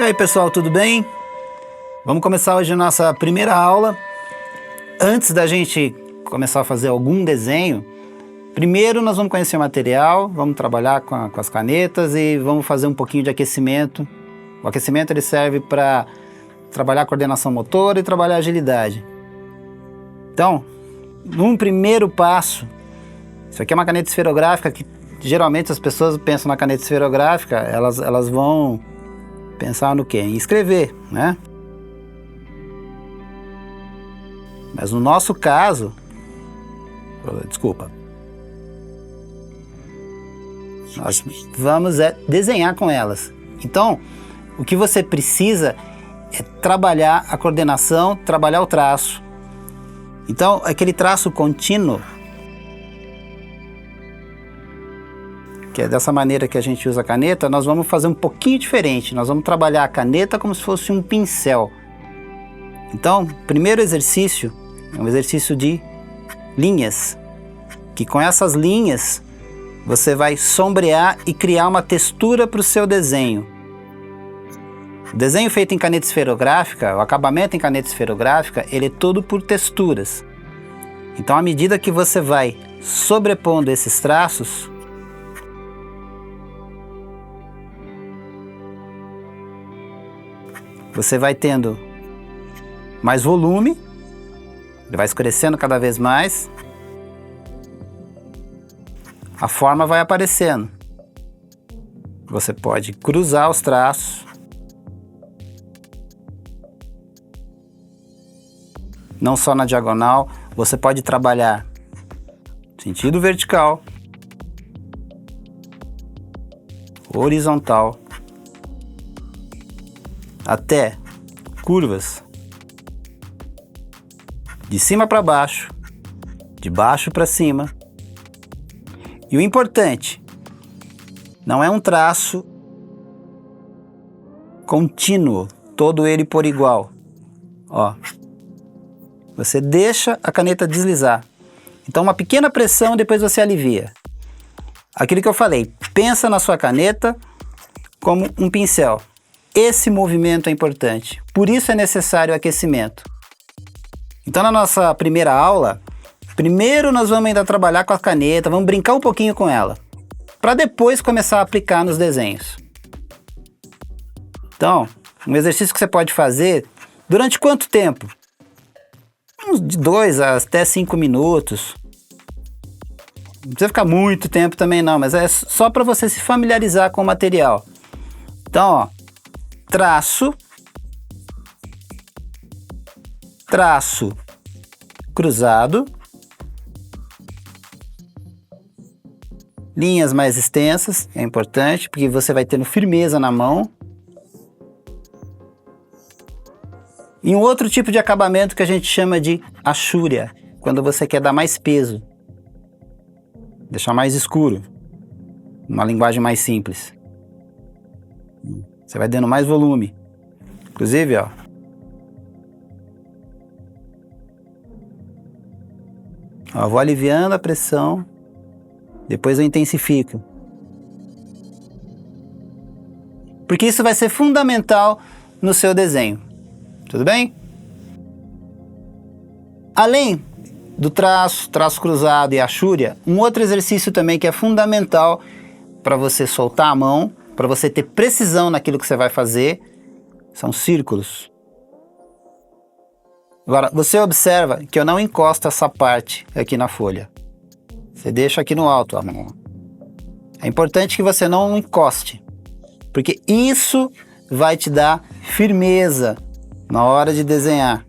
E aí pessoal, tudo bem? Vamos começar hoje a nossa primeira aula. Antes da gente começar a fazer algum desenho, primeiro nós vamos conhecer o material, vamos trabalhar com as canetas e vamos fazer um pouquinho de aquecimento. O aquecimento ele serve para trabalhar a coordenação motora e trabalhar a agilidade. Então, num primeiro passo, isso aqui é uma caneta esferográfica que geralmente as pessoas pensam na caneta esferográfica, elas vão pensar no quê? Em escrever, né? Mas no nosso caso, nós vamos desenhar com elas. Então, o que você precisa é trabalhar a coordenação, trabalhar o traço. Então, aquele traço contínuo, que é dessa maneira que a gente usa a caneta, nós vamos fazer um pouquinho diferente. Nós vamos trabalhar a caneta como se fosse um pincel. Então, o primeiro exercício é um exercício de linhas, que com essas linhas você vai sombrear e criar uma textura para o seu desenho. O desenho feito em caneta esferográfica, o acabamento em caneta esferográfica, ele é todo por texturas. Então, à medida que você vai sobrepondo esses traços, você vai tendo mais volume, ele vai escurecendo cada vez mais, a forma vai aparecendo. Você pode cruzar os traços, não só na diagonal, você pode trabalhar sentido vertical, horizontal, até curvas de cima para baixo, de baixo para cima. E o importante, não é um traço contínuo, todo ele por igual. Ó, você deixa a caneta deslizar. Então uma pequena pressão, depois você alivia. Aquilo que eu falei, pensa na sua caneta como um pincel. Esse movimento é importante, por isso é necessário aquecimento. Então na nossa primeira aula, primeiro nós vamos ainda trabalhar com a caneta, vamos brincar um pouquinho com ela, para depois começar a aplicar nos desenhos. Então, um exercício que você pode fazer, durante quanto tempo? Uns de 2 até 5 minutos. Não precisa ficar muito tempo também não, mas é só para você se familiarizar com o material. Então, ó, traço, traço cruzado, linhas mais extensas, é importante, porque você vai tendo firmeza na mão. E um outro tipo de acabamento que a gente chama de achúria, quando você quer dar mais peso, deixar mais escuro, uma linguagem mais simples. Você vai dando mais volume. Inclusive, ó. Ó, vou aliviando a pressão, depois eu intensifico. Porque isso vai ser fundamental no seu desenho. Tudo bem? Além do traço, traço cruzado e achúria, um outro exercício também que é fundamental para você soltar a mão, para você ter precisão naquilo que você vai fazer, são círculos. Agora, você observa que eu não encosto essa parte aqui na folha. Você deixa aqui no alto a mão. É importante que você não encoste, porque isso vai te dar firmeza na hora de desenhar.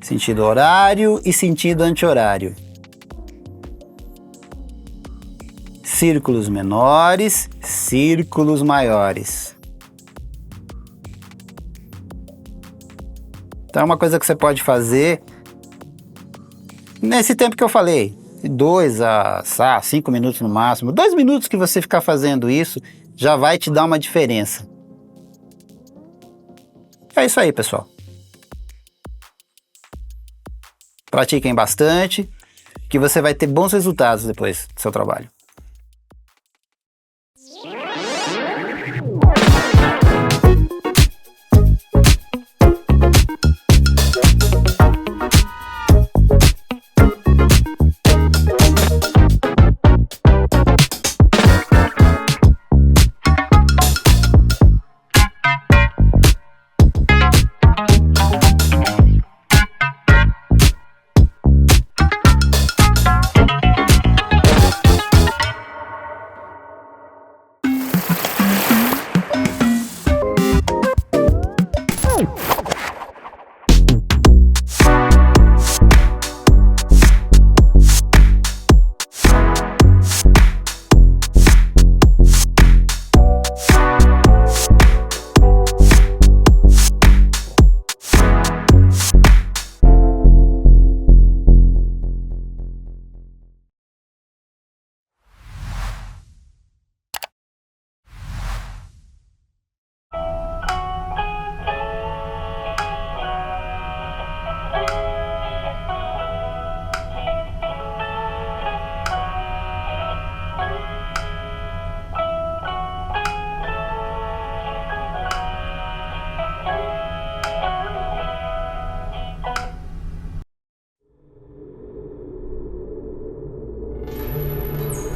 Sentido horário e sentido anti-horário. Círculos menores, círculos maiores. Então é uma coisa que você pode fazer nesse tempo que eu falei, 2 a 5 minutos no máximo. 2 minutos que você ficar fazendo isso já vai te dar uma diferença. É isso aí, pessoal. Pratiquem bastante, que você vai ter bons resultados depois do seu trabalho.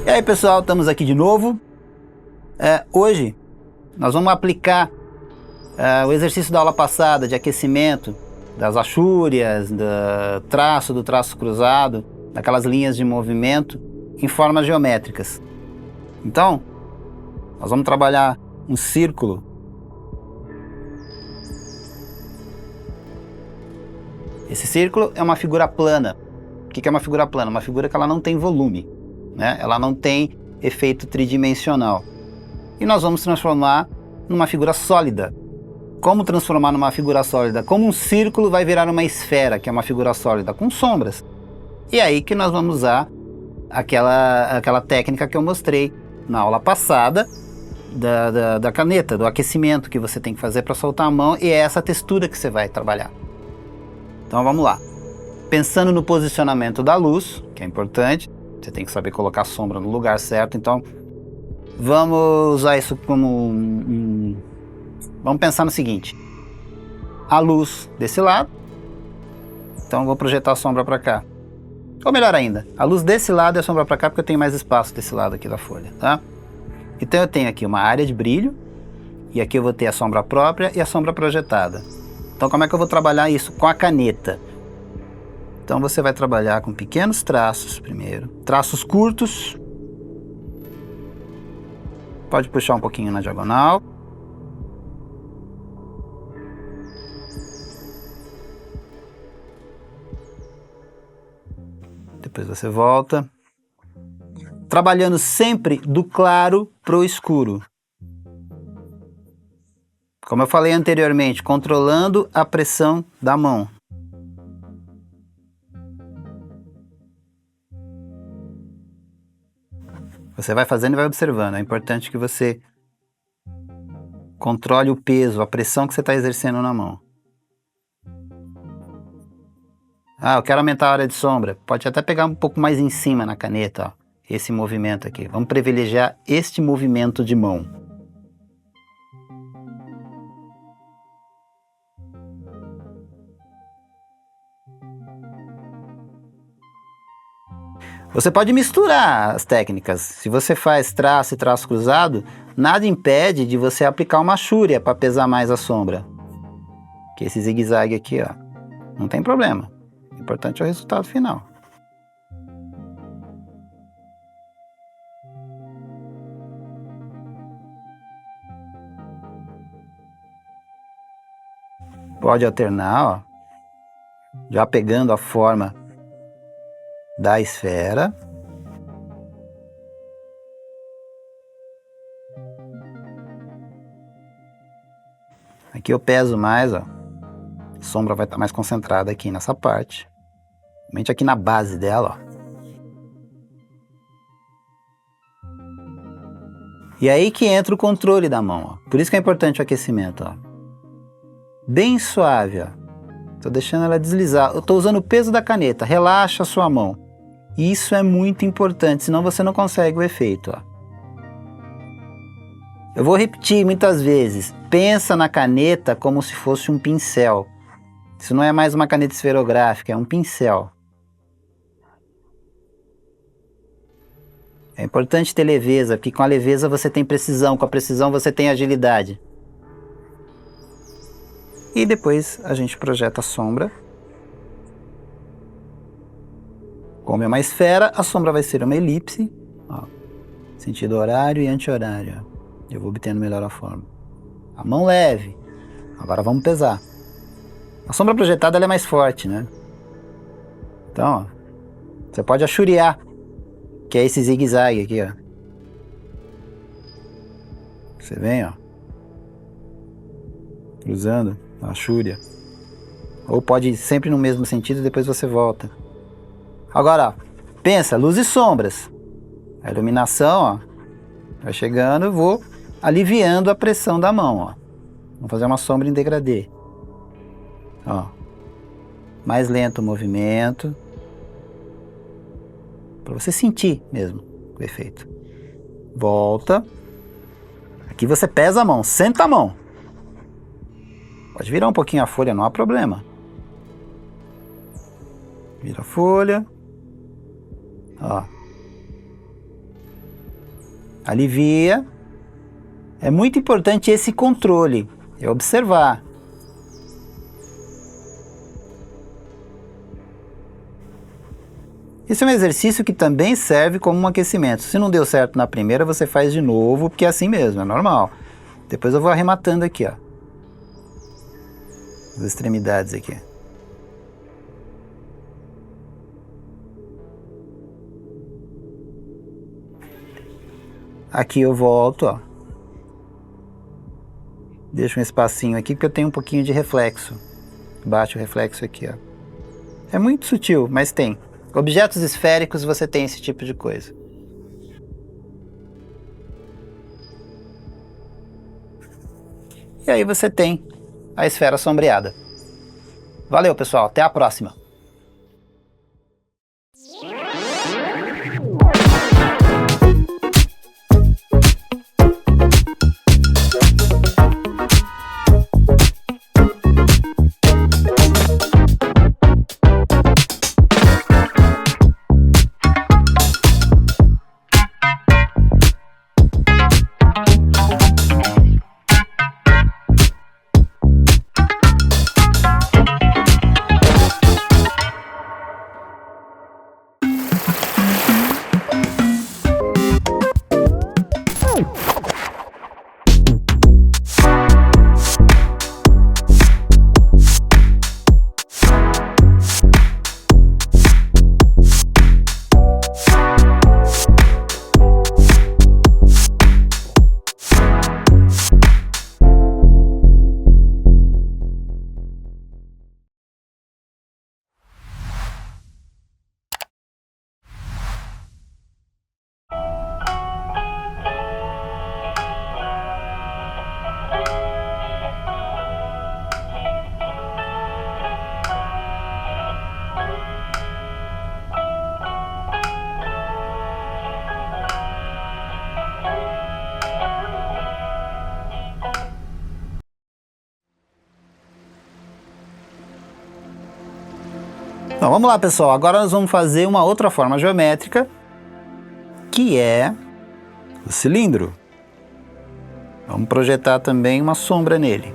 E aí, pessoal, estamos aqui de novo. Hoje nós vamos aplicar o exercício da aula passada de aquecimento das achúrias, do traço cruzado, daquelas linhas de movimento em formas geométricas. Então, nós vamos trabalhar um círculo. Esse círculo é uma figura plana. O que é uma figura plana? Uma figura que ela não tem volume, né? Ela não tem efeito tridimensional. E nós vamos transformar numa figura sólida. Como transformar numa figura sólida? Como um círculo vai virar uma esfera, que é uma figura sólida, com sombras. E aí que nós vamos usar aquela técnica que eu mostrei na aula passada, da caneta, do aquecimento que você tem que fazer para soltar a mão, e é essa textura que você vai trabalhar. Então vamos lá. Pensando no posicionamento da luz, que é importante, você tem que saber colocar a sombra no lugar certo, então vamos usar isso como vamos pensar no seguinte: a luz desse lado, então eu vou projetar a sombra para cá. Ou melhor ainda, a luz desse lado e a sombra para cá, porque eu tenho mais espaço desse lado aqui da folha, tá? Então eu tenho aqui uma área de brilho, e aqui eu vou ter a sombra própria e a sombra projetada. Então como é que eu vou trabalhar isso? Com a caneta. Então você vai trabalhar com pequenos traços primeiro, traços curtos. Pode puxar um pouquinho na diagonal. Depois você volta. Trabalhando sempre do claro para o escuro. Como eu falei anteriormente, controlando a pressão da mão. Você vai fazendo e vai observando. É importante que você controle o peso, a pressão que você está exercendo na mão. Eu quero aumentar a área de sombra. Pode até pegar um pouco mais em cima na caneta, ó, esse movimento aqui. Vamos privilegiar este movimento de mão. Você pode misturar as técnicas. Se você faz traço e traço cruzado, nada impede de você aplicar uma Shúria para pesar mais a sombra. Que esse zigue-zague aqui, ó, não tem problema. O importante é o resultado final. Pode alternar, ó, já pegando a forma da esfera. Aqui eu peso mais, ó. A sombra vai estar mais concentrada aqui nessa parte. Somente aqui na base dela, ó. E aí que entra o controle da mão, ó. Por isso que é importante o aquecimento, ó. Bem suave, ó. Tô deixando ela deslizar. Eu tô usando o peso da caneta. Relaxa a sua mão. Isso é muito importante, senão você não consegue o efeito, ó. Eu vou repetir muitas vezes. Pensa na caneta como se fosse um pincel. Isso não é mais uma caneta esferográfica, é um pincel. É importante ter leveza, porque com a leveza você tem precisão, com a precisão você tem agilidade. E depois a gente projeta a sombra. Como é uma esfera, a sombra vai ser uma elipse. Ó, sentido horário e anti-horário. Eu vou obtendo melhor a forma. A mão leve. Agora vamos pesar. A sombra projetada ela é mais forte, né? Então, ó, você pode achuriar, que é esse zigue-zague aqui, ó. Você vem, ó, cruzando, achúria. Ou pode ir sempre no mesmo sentido e depois você volta. Agora, ó, pensa, luz e sombras. A iluminação, ó, vai chegando, eu vou aliviando a pressão da mão, ó. Vamos fazer uma sombra em degradê. Ó, mais lento o movimento, para você sentir mesmo o efeito. Volta. Aqui você pesa a mão, senta a mão. Pode virar um pouquinho a folha, não há problema. Vira a folha. Ó. Alivia. É muito importante esse controle, é observar. Esse é um exercício que também serve como um aquecimento. Se não deu certo na primeira, você faz de novo, porque é assim mesmo, é normal. Depois eu vou arrematando aqui, ó. As extremidades aqui. Aqui eu volto, ó. Deixo um espacinho aqui, porque eu tenho um pouquinho de reflexo. Bate o reflexo aqui, ó. É muito sutil, mas tem. Objetos esféricos você tem esse tipo de coisa. E aí você tem a esfera sombreada. Valeu, pessoal. Até a próxima. Então, vamos lá, pessoal. Agora nós vamos fazer uma outra forma geométrica, que é o cilindro. Vamos projetar também uma sombra nele.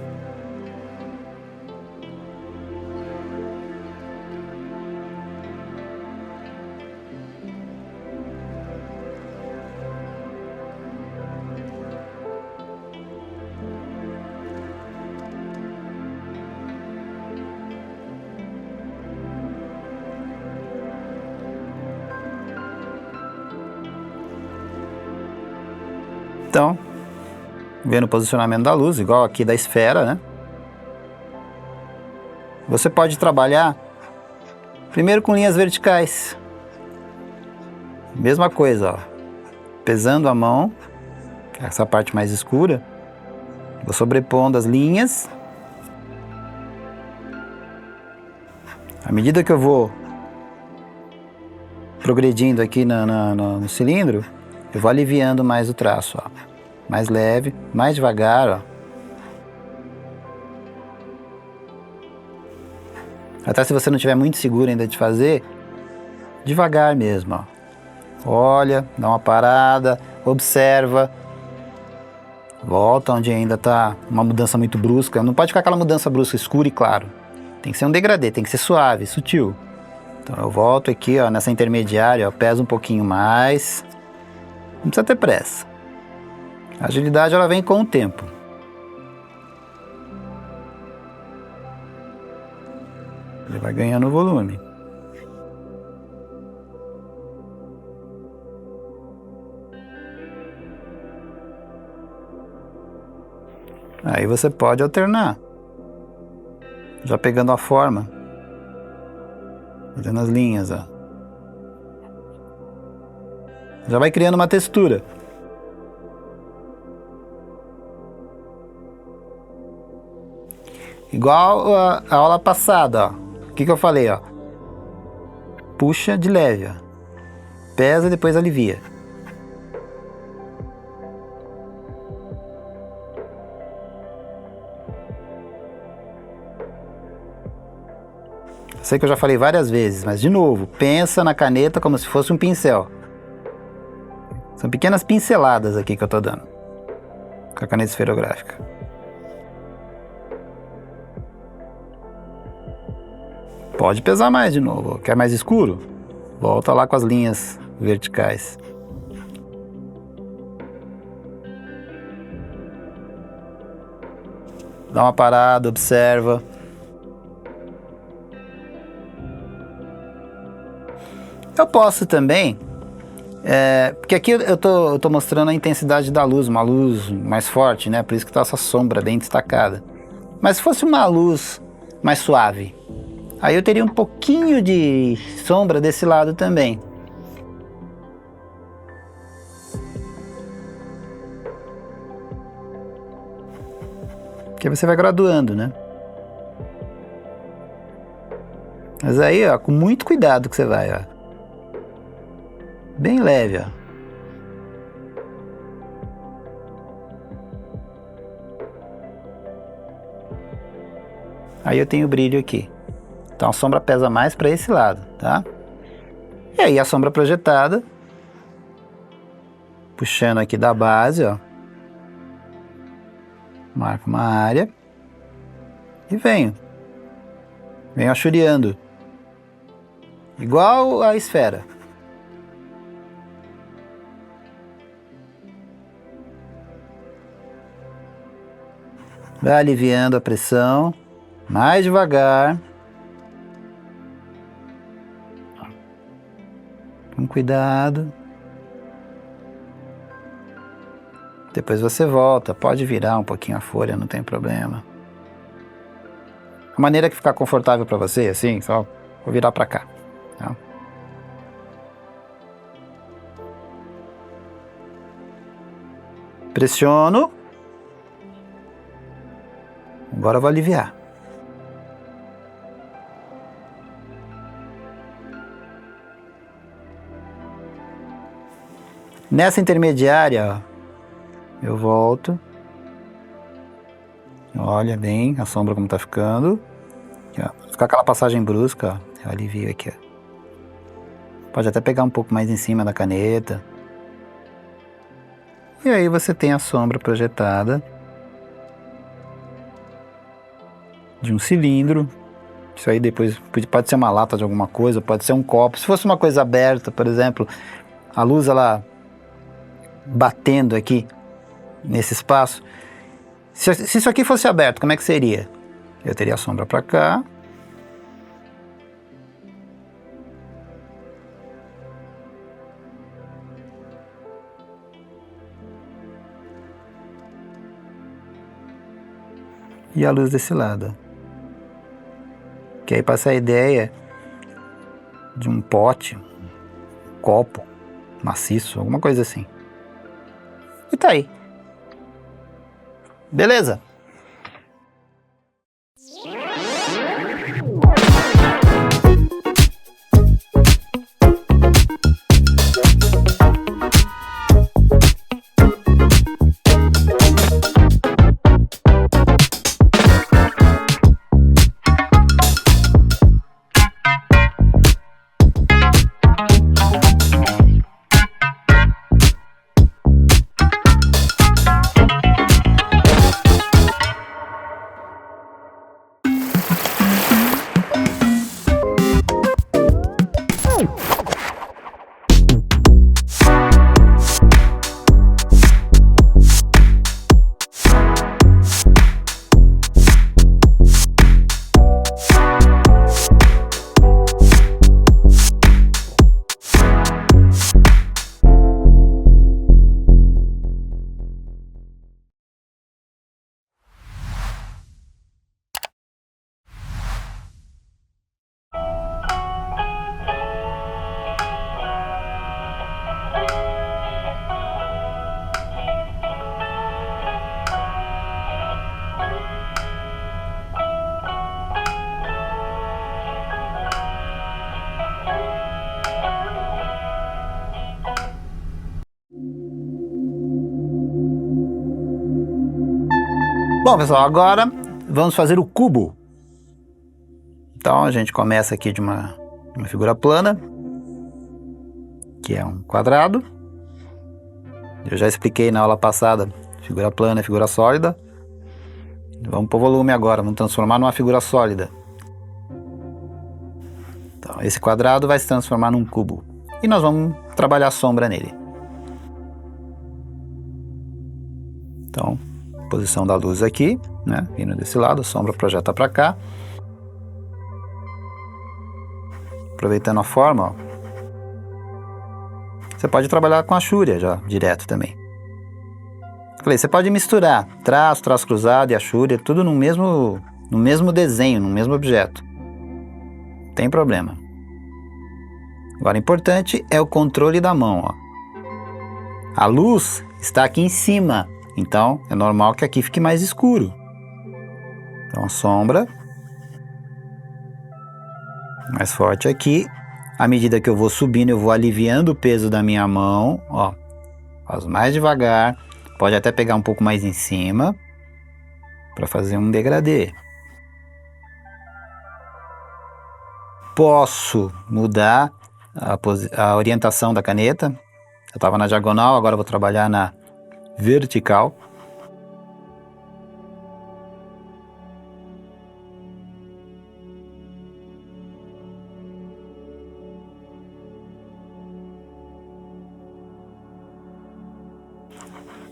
Então, vendo o posicionamento da luz, igual aqui da esfera, né? Você pode trabalhar primeiro com linhas verticais. Mesma coisa, ó. Pesando a mão, essa parte mais escura, vou sobrepondo as linhas. À medida que eu vou progredindo aqui no cilindro, eu vou aliviando mais o traço, ó. Mais leve, mais devagar, ó. Até se você não estiver muito seguro ainda de fazer, devagar mesmo, ó. Olha, dá uma parada, observa. Volta onde ainda tá uma mudança muito brusca. Não pode ficar aquela mudança brusca, escura e claro. Tem que ser um degradê, tem que ser suave, sutil. Então eu volto aqui, ó, nessa intermediária, ó, peso um pouquinho mais. Não precisa ter pressa. A agilidade ela vem com o tempo. Ele vai ganhando volume. Aí você pode alternar. Já pegando a forma. Fazendo as linhas, ó. Já vai criando uma textura. Igual a aula passada, ó. O que eu falei, ó? Puxa de leve, ó. Pesa e depois alivia. Sei que eu já falei várias vezes, mas de novo, pensa na caneta como se fosse um pincel. São pequenas pinceladas aqui que eu tô dando com a caneta esferográfica. Pode pesar mais de novo. Quer mais escuro? Volta lá com as linhas verticais. Dá uma parada, observa. Eu posso também, porque aqui eu tô mostrando a intensidade da luz, uma luz mais forte, né? Por isso que tá essa sombra bem destacada. Mas se fosse uma luz mais suave, aí eu teria um pouquinho de sombra desse lado também. Porque você vai graduando, né? Mas aí, ó, com muito cuidado que você vai, ó. Bem leve, ó. Aí eu tenho brilho aqui. Então a sombra pesa mais para esse lado, tá? E aí a sombra projetada, puxando aqui da base, ó. Marco uma área e venho achureando, igual a esfera. Vai aliviando a pressão, mais devagar. Com cuidado. Depois você volta, pode virar um pouquinho a folha, não tem problema. A maneira que ficar confortável para você, assim, só vou virar para cá. Tá? Pressiono. Agora eu vou aliviar. Nessa intermediária, ó, eu volto. Olha bem a sombra como tá ficando. Aqui, ó. Ficar aquela passagem brusca, ó. Eu alivio aqui, ó. Pode até pegar um pouco mais em cima da caneta. E aí você tem a sombra projetada de um cilindro. Isso aí depois pode ser uma lata de alguma coisa, pode ser um copo. Se fosse uma coisa aberta, por exemplo, a luz ela batendo aqui nesse espaço. Se isso aqui fosse aberto, como é que seria? Eu teria a sombra para cá. E a luz desse lado. Que aí passa a ideia de um pote, um copo maciço, alguma coisa assim. E tá aí. Beleza? Bom, pessoal, agora vamos fazer o cubo. Então a gente começa aqui de uma figura plana, que é um quadrado. Eu já expliquei na aula passada, figura plana e figura sólida. Vamos para o volume agora, vamos transformar numa figura sólida. Então esse quadrado vai se transformar num cubo. E nós vamos trabalhar a sombra nele. Então, posição da luz aqui, né? Vindo desse lado, a sombra projeta para cá. Aproveitando a forma, ó, você pode trabalhar com a Shurya já, direto também. Falei, você pode misturar traço cruzado e a Shurya, tudo no mesmo desenho, no mesmo objeto. Não tem problema. Agora, o importante é o controle da mão, ó. A luz está aqui em cima, então é normal que aqui fique mais escuro. Então, a sombra mais forte aqui. À medida que eu vou subindo, eu vou aliviando o peso da minha mão, ó. Faz mais devagar, pode até pegar um pouco mais em cima para fazer um degradê. Posso mudar a orientação da caneta. Eu estava na diagonal, agora eu vou trabalhar na vertical.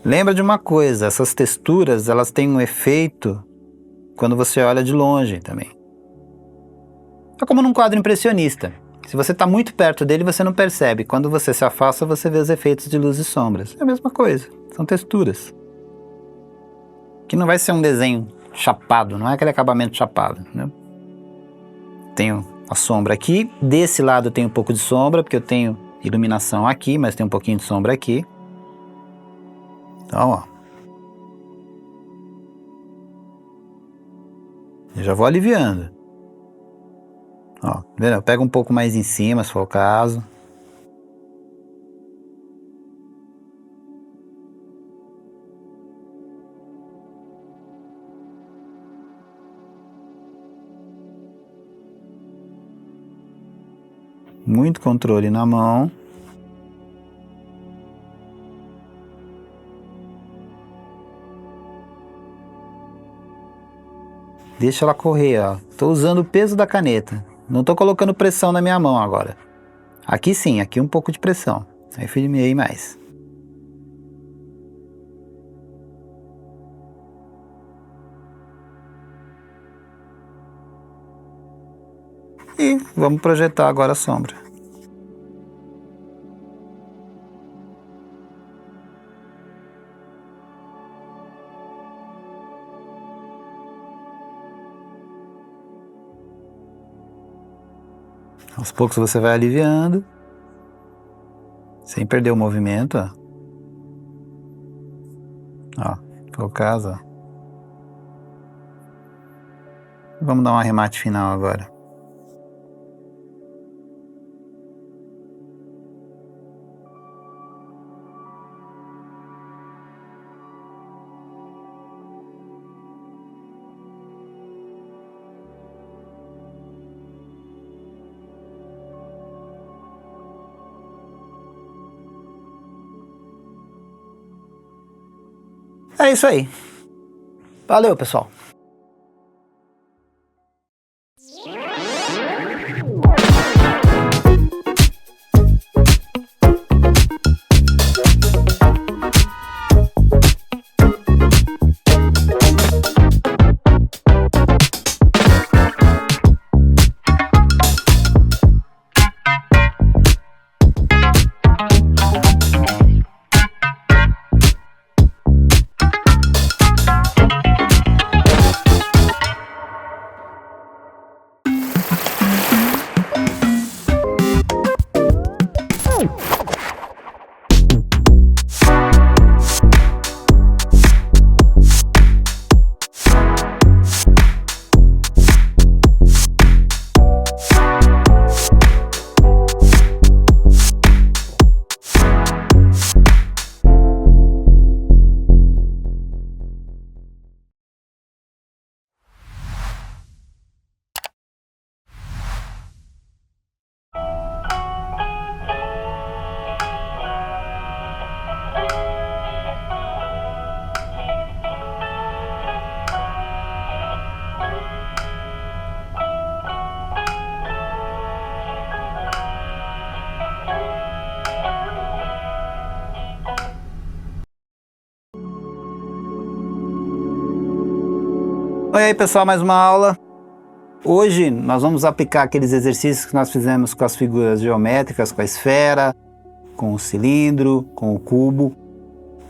Lembra de uma coisa, essas texturas elas têm um efeito quando você olha de longe também. É como num quadro impressionista. Se você está muito perto dele, você não percebe. Quando você se afasta, você vê os efeitos de luz e sombras. É a mesma coisa, são texturas. Que não vai ser um desenho chapado, não é aquele acabamento chapado, né? Tenho a sombra aqui, desse lado tem um pouco de sombra, porque eu tenho iluminação aqui, mas tem um pouquinho de sombra aqui. Então, ó. Eu já vou aliviando. Ó, vendo? Eu pego um pouco mais em cima, se for o caso. muito controle na mão. Deixa ela correr, ó. Tô usando o peso da caneta. Não tô colocando pressão na minha mão agora. Aqui sim, aqui um pouco de pressão. Aí firmei mais. E vamos projetar agora a sombra. Aos poucos você vai aliviando, sem perder o movimento, ó. Ó, foi o caso, ó. Vamos dar um arremate final agora. É isso aí. Valeu, pessoal. Oi aí, pessoal, mais uma aula. Hoje nós vamos aplicar aqueles exercícios que nós fizemos com as figuras geométricas, com a esfera, com o cilindro, com o cubo,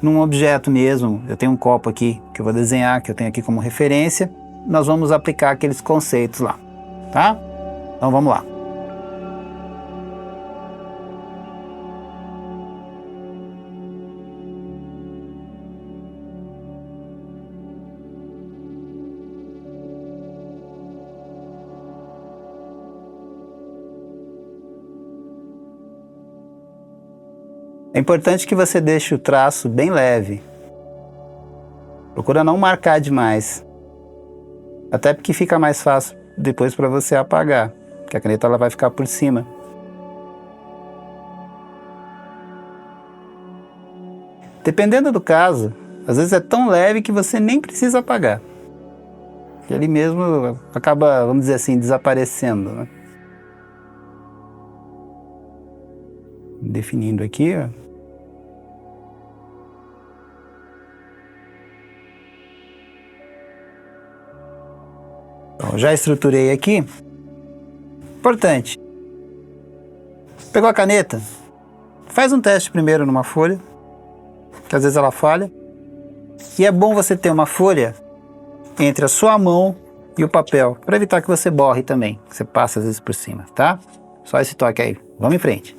num objeto mesmo. Eu tenho um copo aqui que eu vou desenhar, que eu tenho aqui como referência. Nós vamos aplicar aqueles conceitos lá, tá? Então vamos lá. É importante que você deixe o traço bem leve. Procura não marcar demais. Até porque fica mais fácil depois para você apagar, porque a caneta ela vai ficar por cima. Dependendo do caso, às vezes é tão leve que você nem precisa apagar. E ele mesmo acaba, vamos dizer assim, desaparecendo, né? Definindo aqui, ó. Então, já estruturei aqui. Importante. Pegou a caneta? Faz um teste primeiro numa folha, que às vezes ela falha. E é bom você ter uma folha entre a sua mão e o papel, para evitar que você borre também, que você passa às vezes por cima, tá? Só esse toque aí. Vamos em frente.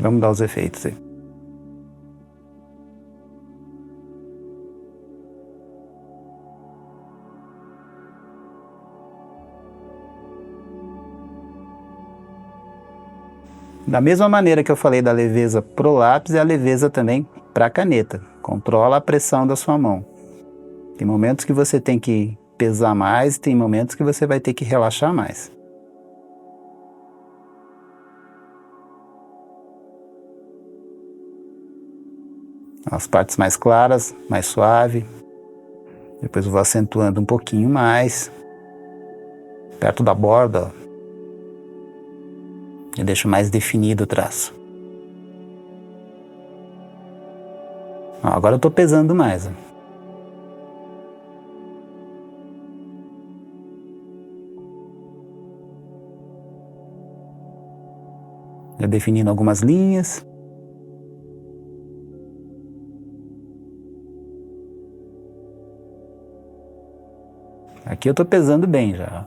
Vamos dar os efeitos aí. Da mesma maneira que eu falei da leveza pro lápis, é a leveza também para a caneta. Controla a pressão da sua mão. Tem momentos que você tem que pesar mais, tem momentos que você vai ter que relaxar mais. As partes mais claras, mais suave. Depois eu vou acentuando um pouquinho mais, perto da borda, ó. Eu deixo mais definido o traço. Ó, agora eu estou pesando mais. Ó. Já definindo algumas linhas. Aqui eu estou pesando bem já.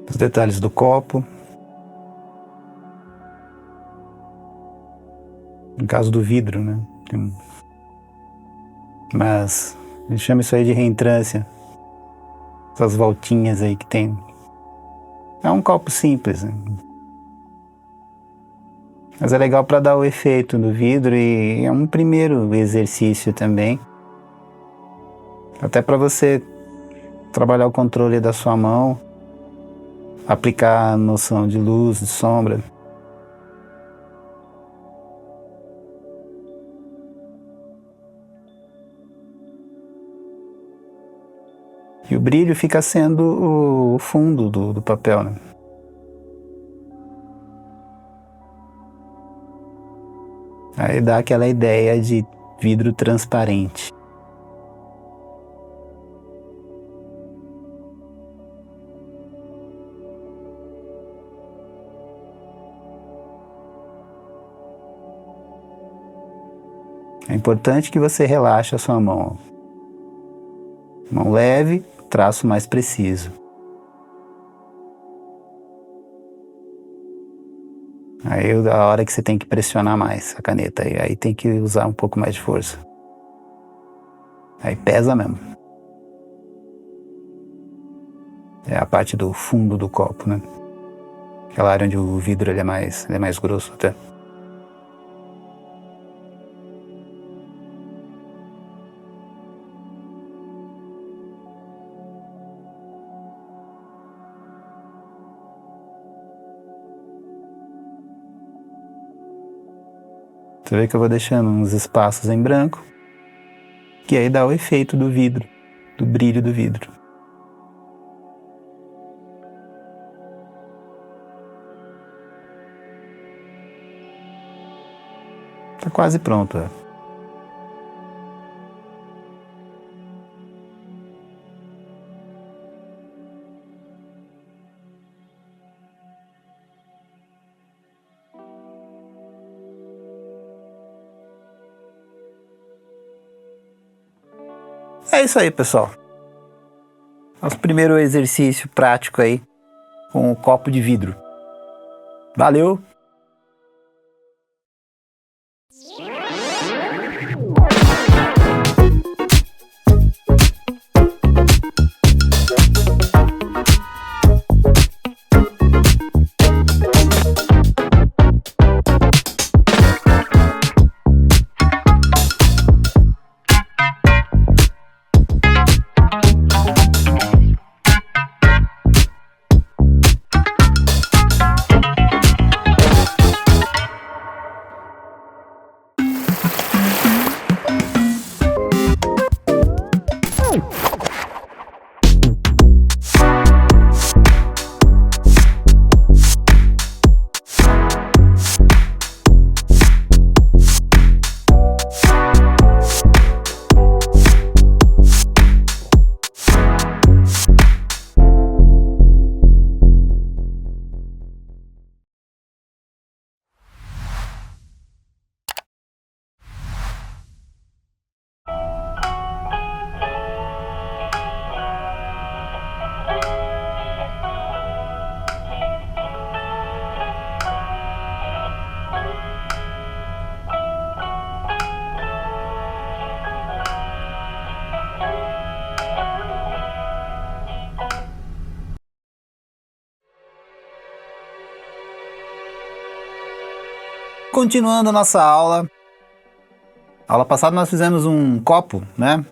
Os detalhes do copo. No caso do vidro, né? Mas a gente chama isso aí de reentrância. Essas voltinhas aí que tem. É um copo simples, né? Mas é legal para dar o efeito no vidro e é um primeiro exercício também. Até para você trabalhar o controle da sua mão, aplicar a noção de luz, de sombra. E o brilho fica sendo o fundo do papel, né? Aí dá aquela ideia de vidro transparente. É importante que você relaxe a sua mão. Mão leve, traço mais preciso. Aí a hora que você tem que pressionar mais a caneta, aí tem que usar um pouco mais de força. Aí pesa mesmo. É a parte do fundo do copo, né? Aquela área onde o vidro ele é mais grosso até. Você vê que eu vou deixando uns espaços em branco, que aí dá o efeito do vidro, do brilho do vidro. Tá quase pronto. É isso aí, pessoal. Nosso primeiro exercício prático aí com o copo de vidro. Valeu! continuando a nossa aula. Aula passada nós fizemos um copo, né?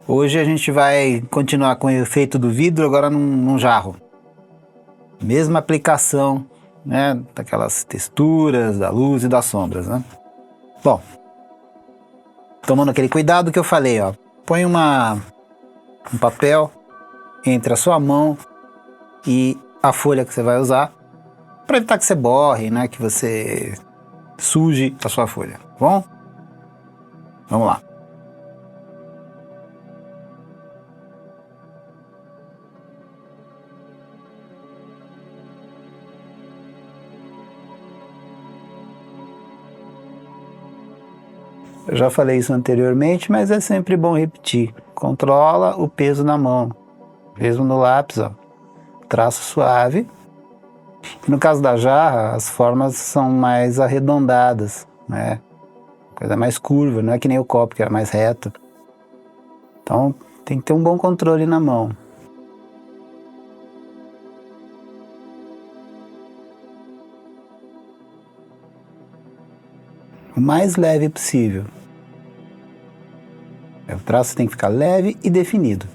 Hoje a gente vai continuar com o efeito do vidro, agora num jarro. Mesma aplicação, né? Daquelas texturas, da luz e das sombras, né? Bom, tomando aquele cuidado que eu falei, ó. Põe um papel entre a sua mão e a folha que você vai usar, para evitar que você borre, né? Que você suje a sua folha, tá bom? Vamos lá. Eu já falei isso anteriormente, mas é sempre bom repetir. Controla o peso na mão, mesmo no lápis, ó. Traço suave. No caso da jarra, as formas são mais arredondadas, né? Coisa mais curva, não é que nem o copo, que era mais reto. Então, tem que ter um bom controle na mão. O mais leve possível. O traço tem que ficar leve e definido.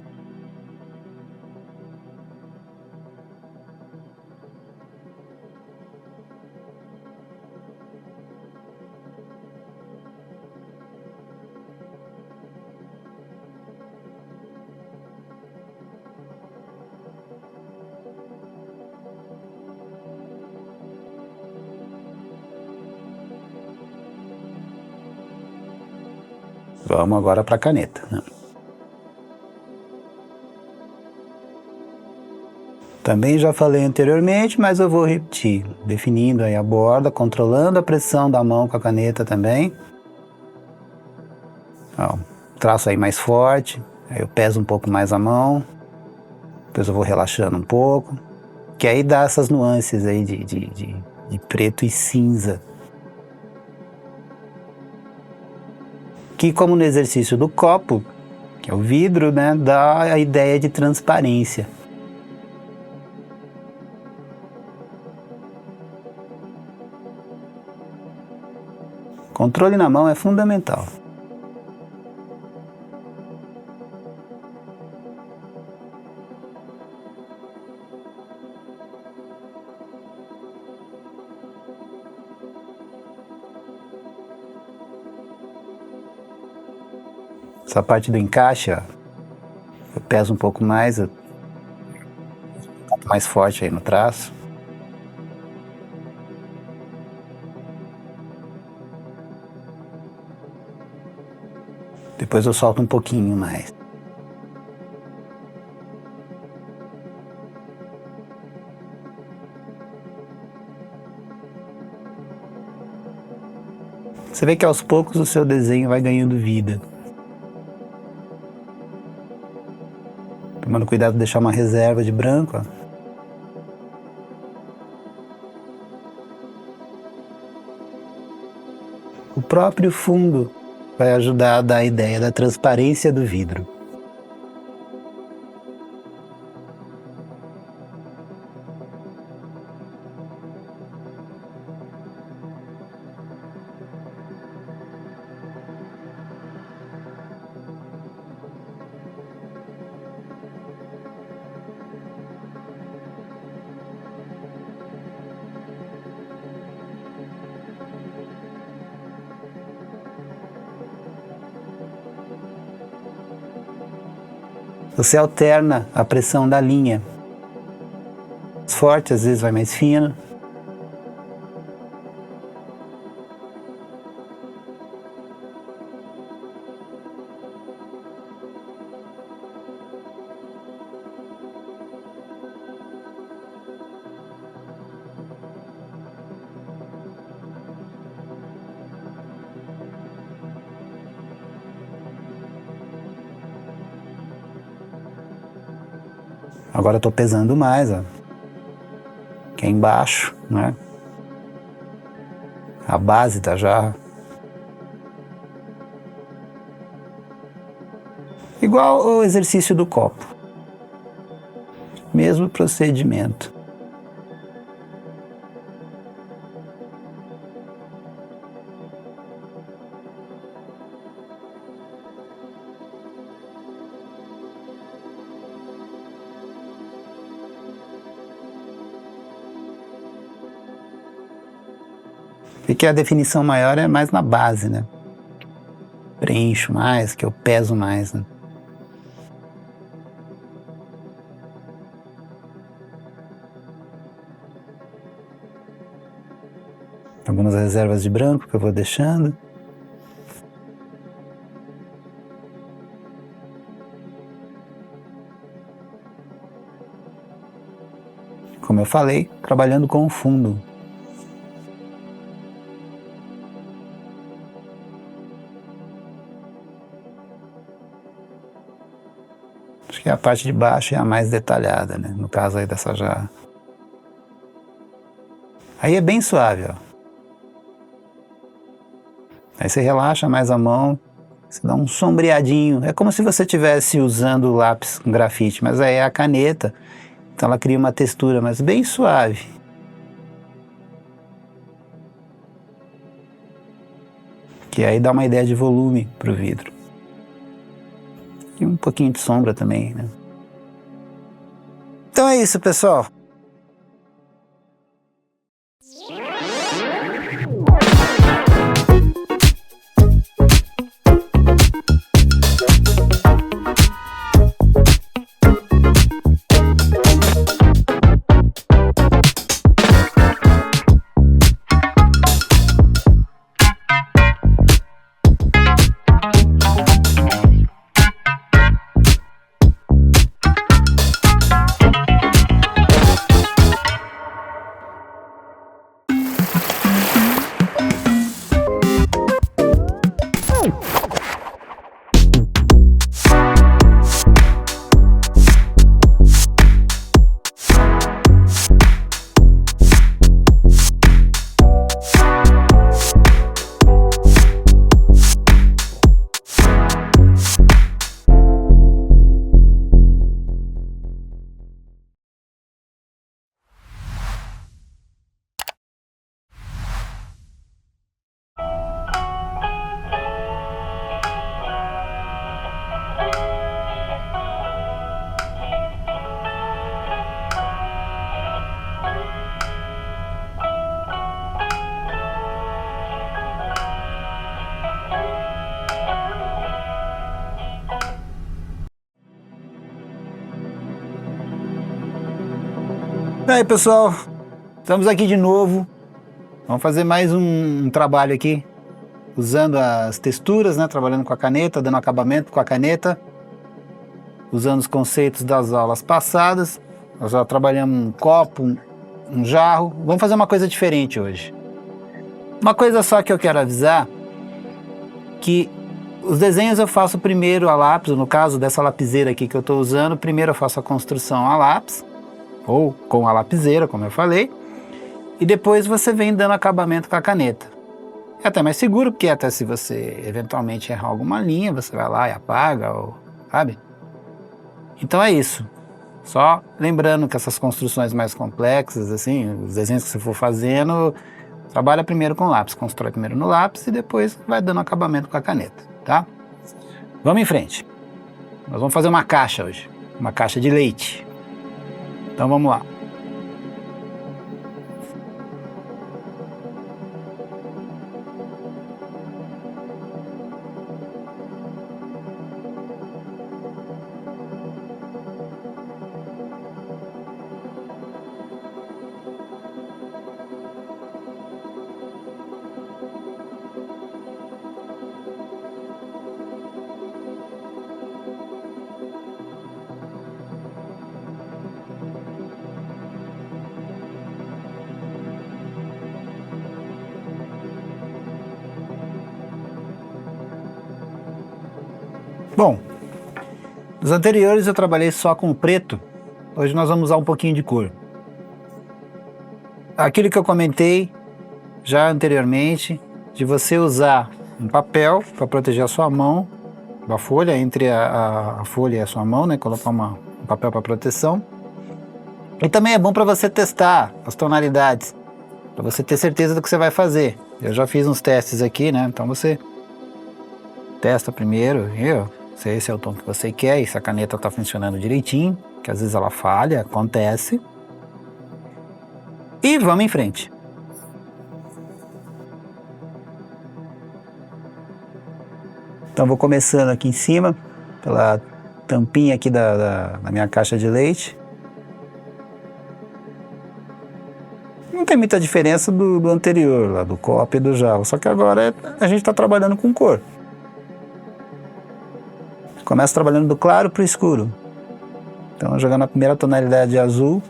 Vamos agora para a caneta, né? Também já falei anteriormente, mas eu vou repetir, definindo aí a borda, controlando a pressão da mão com a caneta também. Ó, traço aí mais forte, aí eu peso um pouco mais a mão, depois eu vou relaxando um pouco, que aí dá essas nuances aí de preto e cinza. Que, como no exercício do copo, que é o vidro, né, dá a ideia de transparência. Controle na mão é fundamental. Essa parte do encaixe, ó, eu peso um pouco mais, um pouco mais forte aí no traço. Depois eu solto um pouquinho mais. Você vê que aos poucos o seu desenho vai ganhando vida. Tomando cuidado de deixar uma reserva de branco, ó. O próprio fundo vai ajudar a dar a ideia da transparência do vidro. Você alterna a pressão da linha. Mais forte, às vezes vai mais fino. Agora eu estou pesando mais, ó. Aqui embaixo, né? A base da jarra. Igual o exercício do copo. Mesmo procedimento. E que a definição maior é mais na base, né? Preencho mais, que eu peso mais, né? Algumas reservas de branco que eu vou deixando. Como eu falei, trabalhando com o fundo. Acho que a parte de baixo é a mais detalhada, né? No caso aí dessa jarra. Aí é bem suave, ó. Aí você relaxa mais a mão, você dá um sombreadinho. É como se você estivesse usando o lápis com grafite, mas aí é a caneta. Então ela cria uma textura, mas bem suave. Que aí dá uma ideia de volume pro vidro. E um pouquinho de sombra também, né? Então é isso, pessoal. E aí, pessoal, estamos aqui de novo. Vamos fazer mais um trabalho aqui, usando as texturas, né? Trabalhando com a caneta, dando acabamento com a caneta, usando os conceitos das aulas passadas. Nós já trabalhamos um copo, um jarro. Vamos fazer uma coisa diferente hoje. Uma coisa só que eu quero avisar, que os desenhos eu faço primeiro a lápis, no caso dessa lapiseira aqui que eu estou usando, primeiro eu faço a construção a lápis, ou com a lapiseira, como eu falei, e depois você vem dando acabamento com a caneta. É até mais seguro, porque até se você eventualmente errar alguma linha, você vai lá e apaga, ou, sabe? Então é isso. Só lembrando que essas construções mais complexas, assim, os desenhos que você for fazendo, trabalha primeiro com lápis, constrói primeiro no lápis e depois vai dando acabamento com a caneta, tá? Vamos em frente. Nós vamos fazer uma caixa hoje, uma caixa de leite. Então vamos lá. Bom, nos anteriores eu trabalhei só com preto, hoje nós vamos usar um pouquinho de cor. Aquilo que eu comentei já anteriormente, de você usar um papel para proteger a sua mão, a folha, entre a folha e a sua mão, né? Colocar um papel para proteção. E também é bom para você testar as tonalidades, para você ter certeza do que você vai fazer. Eu já fiz uns testes aqui, né? Então você testa primeiro, viu? Se esse é o tom que você quer e se a caneta está funcionando direitinho, que às vezes ela falha, acontece. E vamos em frente. Então vou começando aqui em cima, pela tampinha aqui da minha caixa de leite. Não tem muita diferença do anterior, lá do copo e do jarro, só que agora a gente está trabalhando com cor. Começa trabalhando do claro para o escuro. Então jogando a primeira tonalidade de azul.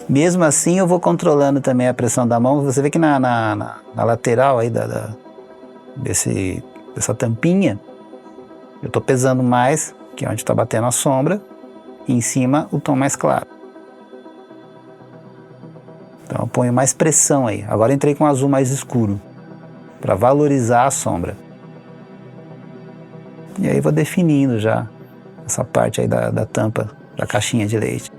Mesmo assim eu vou controlando também a pressão da mão. Você vê que na lateral aí dessa tampinha, eu estou pesando mais, que é onde está batendo a sombra, e em cima o tom mais claro. Então eu ponho mais pressão aí. Agora entrei com um azul mais escuro, para valorizar a sombra. E aí vou definindo já essa parte aí da tampa da caixinha de leite.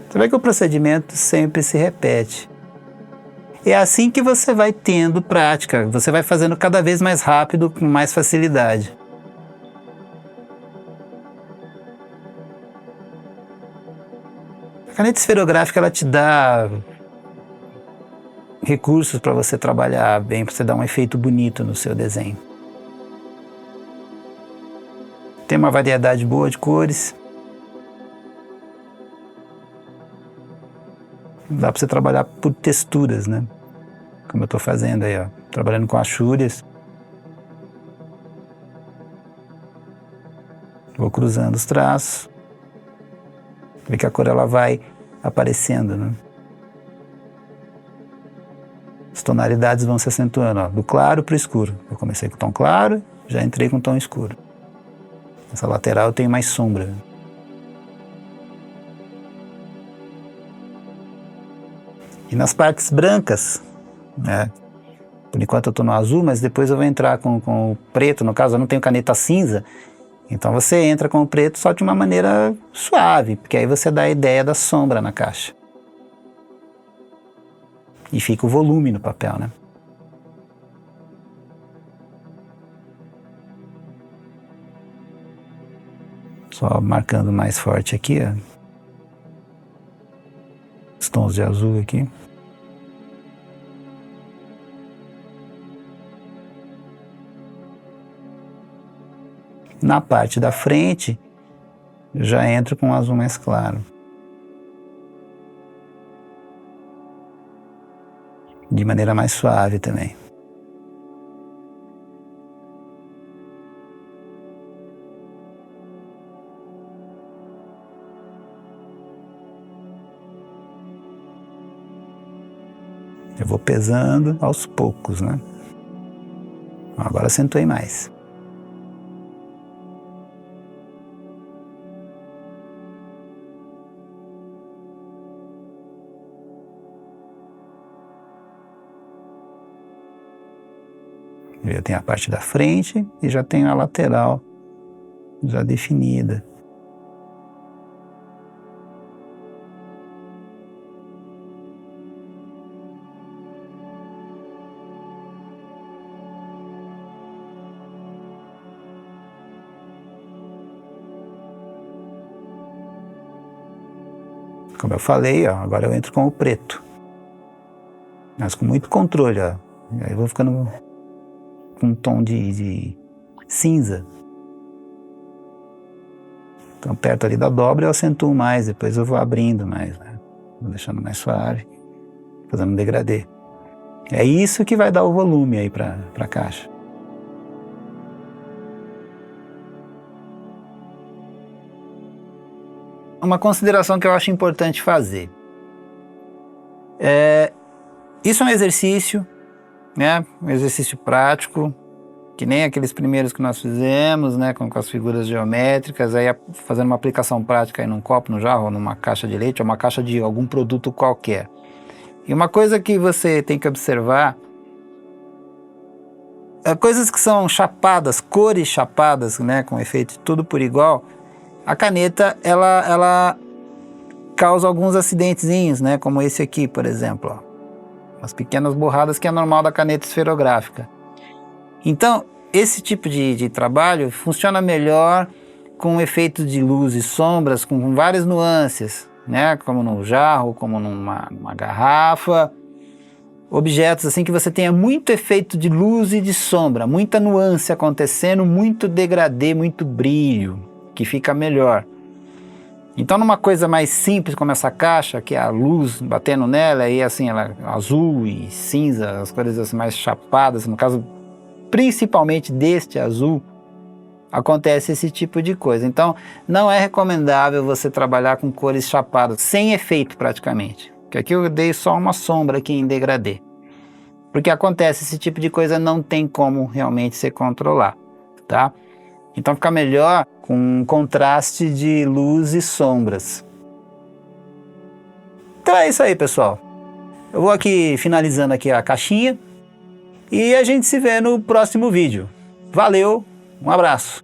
Você vê que o procedimento sempre se repete. É assim que você vai tendo prática, você vai fazendo cada vez mais rápido, com mais facilidade. A caneta esferográfica, ela te dá recursos para você trabalhar bem, para você dar um efeito bonito no seu desenho. Tem uma variedade boa de cores. Dá para você trabalhar por texturas, né? Como eu estou fazendo aí, ó. Trabalhando com achúrias. Vou cruzando os traços. Vê que a cor ela vai aparecendo, né? As tonalidades vão se acentuando, ó, do claro para o escuro. Eu comecei com tom claro, já entrei com tom escuro. Essa lateral eu tenho mais sombra. E nas partes brancas, né? Por enquanto eu estou no azul, mas depois eu vou entrar com o preto. No caso, eu não tenho caneta cinza, então você entra com o preto só de uma maneira suave, porque aí você dá a ideia da sombra na caixa. E fica o volume no papel, né? Só marcando mais forte aqui, ó. Os tons de azul aqui. Na parte da frente, eu já entro com um azul mais claro. De maneira mais suave também. Eu vou pesando aos poucos, né? Agora acentuei mais. Eu tenho a parte da frente e já tenho a lateral já definida. Como eu falei, ó, agora eu entro com o preto. Mas com muito controle, ó. E aí eu vou ficando com um tom de cinza. Então perto ali da dobra eu acentuo mais, depois eu vou abrindo mais, né? Vou deixando mais suave, fazendo um degradê. É isso que vai dar o volume aí para a caixa. Uma consideração que eu acho importante fazer. Isso é um exercício, né? Um exercício prático, que nem aqueles primeiros que nós fizemos, né? Com as figuras geométricas, aí fazendo uma aplicação prática aí num copo, no jarro, ou numa caixa de leite, ou uma caixa de algum produto qualquer. E uma coisa que você tem que observar, coisas que são chapadas, cores chapadas, né? Com efeito tudo por igual, a caneta, ela causa alguns acidentezinhos, né? Como esse aqui, por exemplo, ó. Umas pequenas borradas que é normal da caneta esferográfica. Então, esse tipo de trabalho funciona melhor com efeitos de luz e sombras, com várias nuances, né? Como no jarro, como numa garrafa. Objetos assim que você tenha muito efeito de luz e de sombra, muita nuance acontecendo, muito degradê, muito brilho, que fica melhor. Então numa coisa mais simples como essa caixa, que é a luz batendo nela, e assim, ela azul e cinza, as cores assim, mais chapadas, no caso principalmente deste azul, acontece esse tipo de coisa. Então não é recomendável você trabalhar com cores chapadas, sem efeito praticamente. Porque aqui eu dei só uma sombra aqui em degradê. Porque acontece, esse tipo de coisa não tem como realmente se controlar, tá? Então fica melhor com um contraste de luz e sombras. Então é isso aí, pessoal. Eu vou aqui finalizando aqui a caixinha e a gente se vê no próximo vídeo. Valeu, um abraço.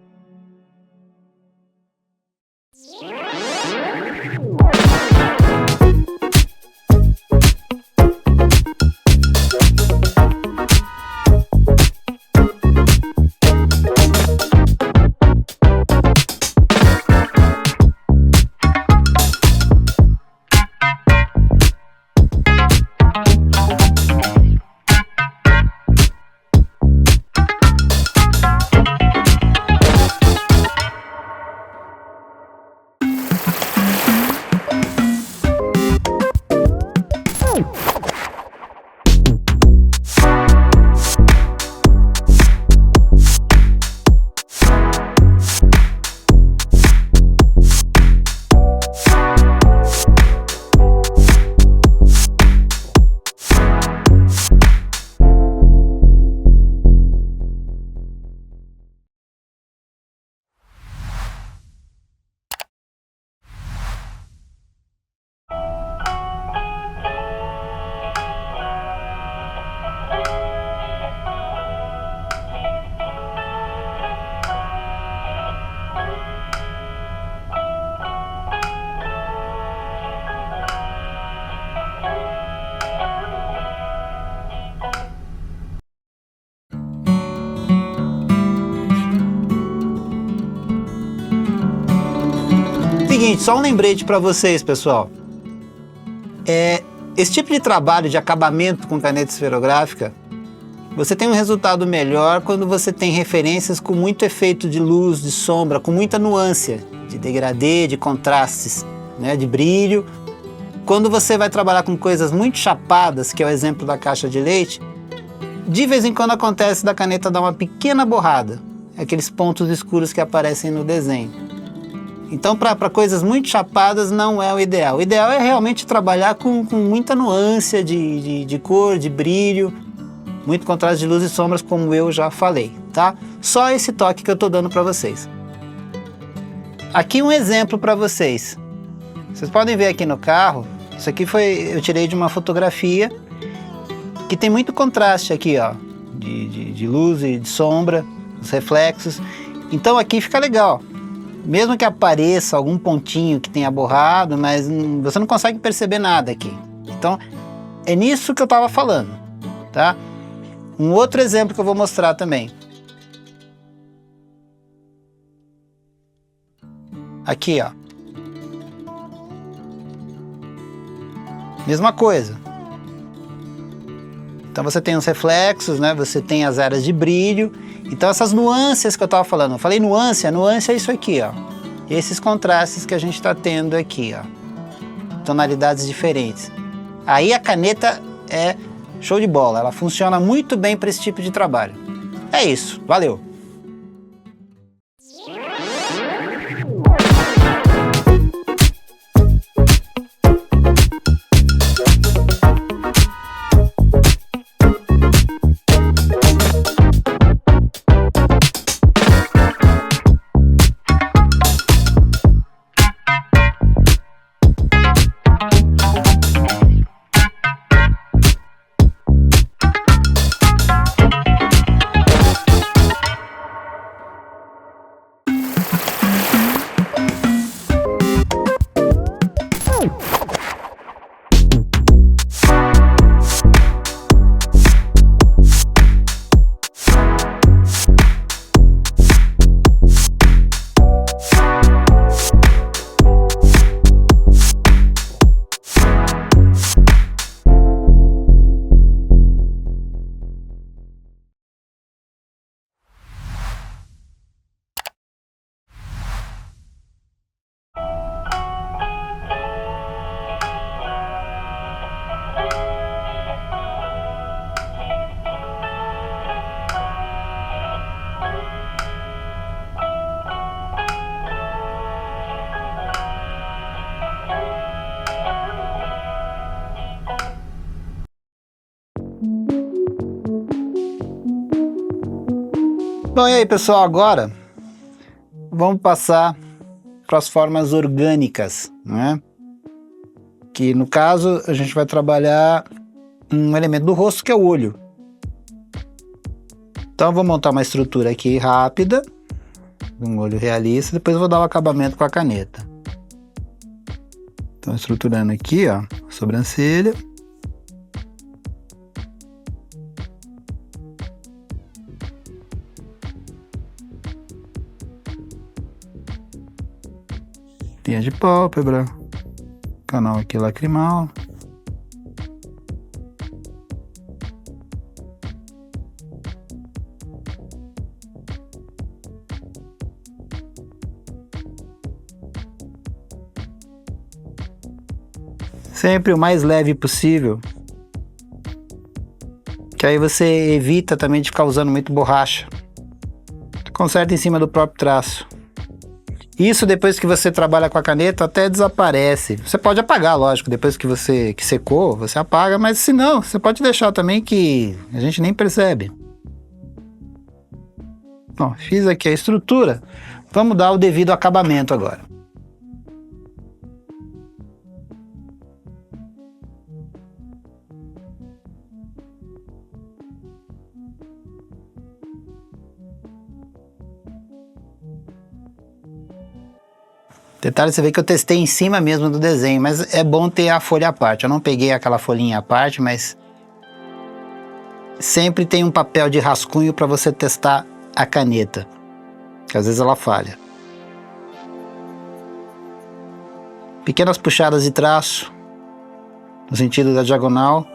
Seguinte, só um lembrete para vocês, pessoal. Esse tipo de trabalho de acabamento com caneta esferográfica, você tem um resultado melhor quando você tem referências com muito efeito de luz, de sombra, com muita nuance, de degradê, de contrastes, né, de brilho. Quando você vai trabalhar com coisas muito chapadas, que é o exemplo da caixa de leite, de vez em quando acontece da caneta dar uma pequena borrada, aqueles pontos escuros que aparecem no desenho. Então, para coisas muito chapadas, não é o ideal. O ideal é realmente trabalhar com muita nuance de cor, de brilho, muito contraste de luz e sombras, como eu já falei, tá? Só esse toque que eu estou dando para vocês. Aqui um exemplo para vocês. Vocês podem ver aqui no carro, isso aqui eu tirei de uma fotografia que tem muito contraste aqui, ó, de luz e de sombra, os reflexos. Então aqui fica legal. Mesmo que apareça algum pontinho que tenha borrado, mas você não consegue perceber nada aqui. Então, é nisso que eu estava falando, tá? Um outro exemplo que eu vou mostrar também. Aqui, ó. Mesma coisa. Então você tem os reflexos, né? Você tem as áreas de brilho. Então essas nuances que eu estava falando, eu falei nuance, a nuance é isso aqui, ó. Esses contrastes que a gente está tendo aqui, ó. Tonalidades diferentes. Aí a caneta é show de bola, ela funciona muito bem para esse tipo de trabalho. É isso, valeu! Bom, e aí, pessoal, agora vamos passar para as formas orgânicas, né? Que no caso a gente vai trabalhar um elemento do rosto que é o olho. Então eu vou montar uma estrutura aqui rápida, um olho realista, depois eu vou dar o acabamento com a caneta. Então estruturando aqui, ó, sobrancelha. Linha de pálpebra, canal aqui lacrimal. Sempre o mais leve possível, que aí você evita também de ficar usando muito borracha. Conserta em cima do próprio traço. Isso depois que você trabalha com a caneta até desaparece. Você pode apagar, lógico, depois que secou, você apaga, mas se não, você pode deixar também que a gente nem percebe. Bom, fiz aqui a estrutura. Vamos dar o devido acabamento agora. Detalhe, você vê que eu testei em cima mesmo do desenho, mas é bom ter a folha à parte. Eu não peguei aquela folhinha à parte, mas sempre tem um papel de rascunho para você testar a caneta, que às vezes ela falha. Pequenas puxadas de traço, no sentido da diagonal.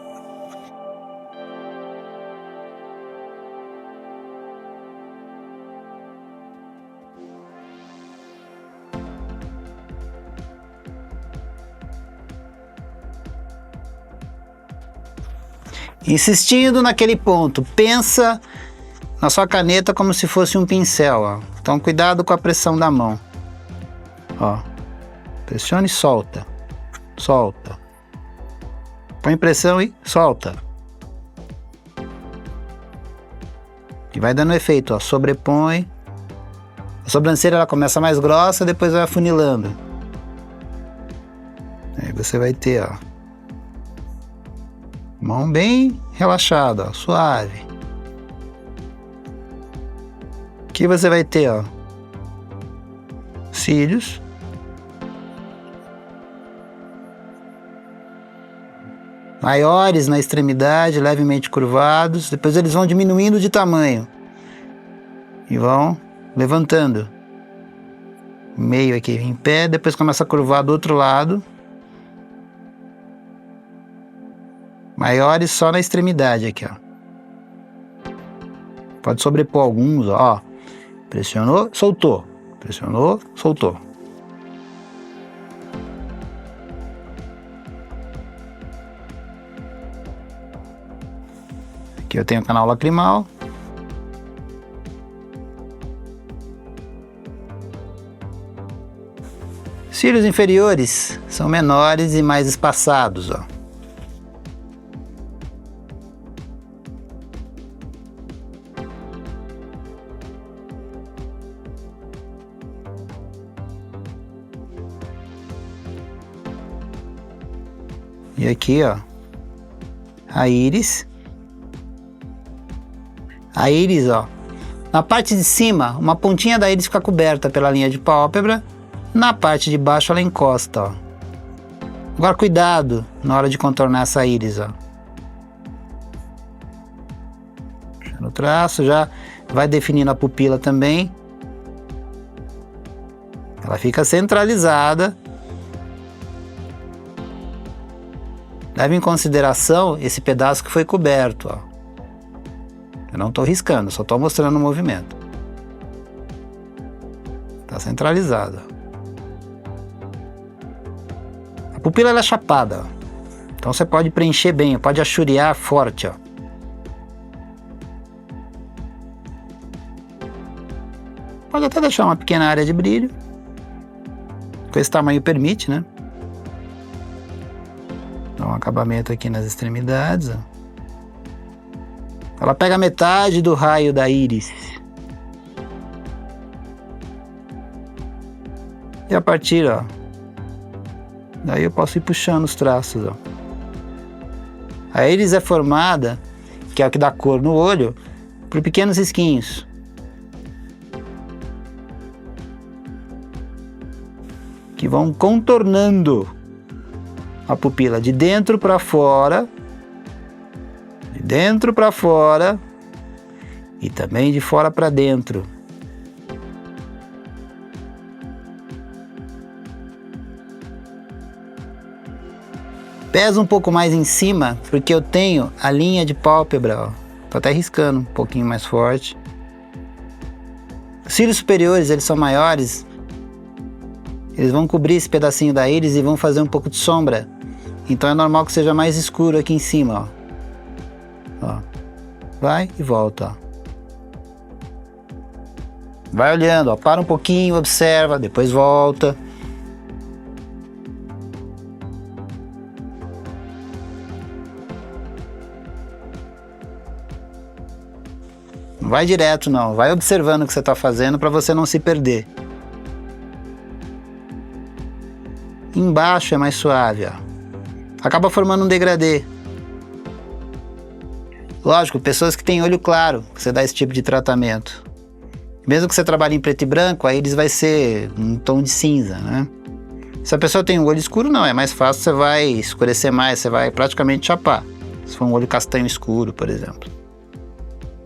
Insistindo naquele ponto, pensa na sua caneta como se fosse um pincel, ó. Então cuidado com a pressão da mão, ó. Pressiona e solta, solta. Põe pressão e solta. E vai dando efeito, ó. Sobrepõe. A sobrancelha ela começa mais grossa, depois vai afunilando. Aí você vai ter, ó, mão bem relaxada, ó, suave. Aqui você vai ter, ó, cílios. Maiores na extremidade, levemente curvados. Depois eles vão diminuindo de tamanho. E vão levantando. Meio aqui em pé, depois começa a curvar do outro lado. Maiores só na extremidade aqui, ó. Pode sobrepor alguns, ó. Pressionou, soltou. Pressionou, soltou. Aqui eu tenho o canal lacrimal. Cílios inferiores são menores e mais espaçados, ó. E aqui, ó, a íris. A íris, ó, na parte de cima, uma pontinha da íris fica coberta pela linha de pálpebra. Na parte de baixo ela encosta, ó. Agora cuidado na hora de contornar essa íris, ó. No traço já vai definindo a pupila também. Ela fica centralizada. Leve em consideração esse pedaço que foi coberto, ó. Eu não estou riscando, só estou mostrando o movimento. Está centralizado. A pupila ela é chapada, ó. Então você pode preencher bem, pode achuriar forte, ó. Pode até deixar uma pequena área de brilho. Com esse tamanho permite, né? Dá um acabamento aqui nas extremidades, ó. Ela pega metade do raio da íris. E a partir, ó, daí eu posso ir puxando os traços, ó. A íris é formada, que é o que dá cor no olho, por pequenos risquinhos. Que vão contornando a pupila de dentro para fora, de dentro para fora e também de fora para dentro. Pesa um pouco mais em cima porque eu tenho a linha de pálpebra, ó. Tô até riscando um pouquinho mais forte. Os cílios superiores, eles são maiores. Eles vão cobrir esse pedacinho da íris e vão fazer um pouco de sombra. Então é normal que seja mais escuro aqui em cima, ó. Ó. Vai e volta, ó. Vai olhando, ó. Para um pouquinho, observa, depois volta. Não vai direto não, vai observando o que você está fazendo para você não se perder. Embaixo é mais suave, ó. Acaba formando um degradê. Lógico, pessoas que têm olho claro, você dá esse tipo de tratamento. Mesmo que você trabalhe em preto e branco, a íris vai ser um tom de cinza, né? Se a pessoa tem um olho escuro, não, é mais fácil, você vai escurecer mais, você vai praticamente chapar. Se for um olho castanho escuro, por exemplo.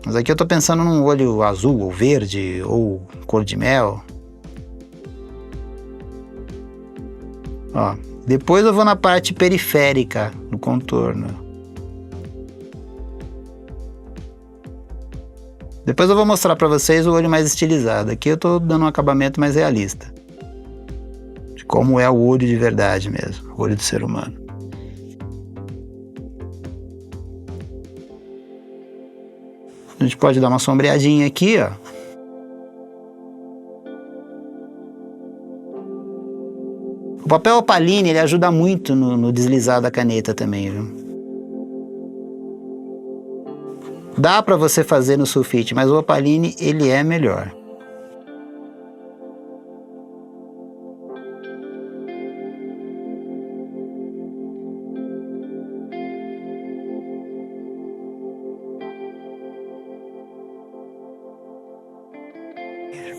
Mas aqui eu tô pensando num olho azul, ou verde, ou cor de mel. Ó, depois eu vou na parte periférica, no contorno. Depois eu vou mostrar pra vocês o olho mais estilizado. Aqui eu tô dando um acabamento mais realista. De como é o olho de verdade mesmo, o olho do ser humano. A gente pode dar uma sombreadinha aqui, ó. O papel opaline, ele ajuda muito no deslizar da caneta também, viu? Dá pra você fazer no sulfite, mas o opaline, ele é melhor.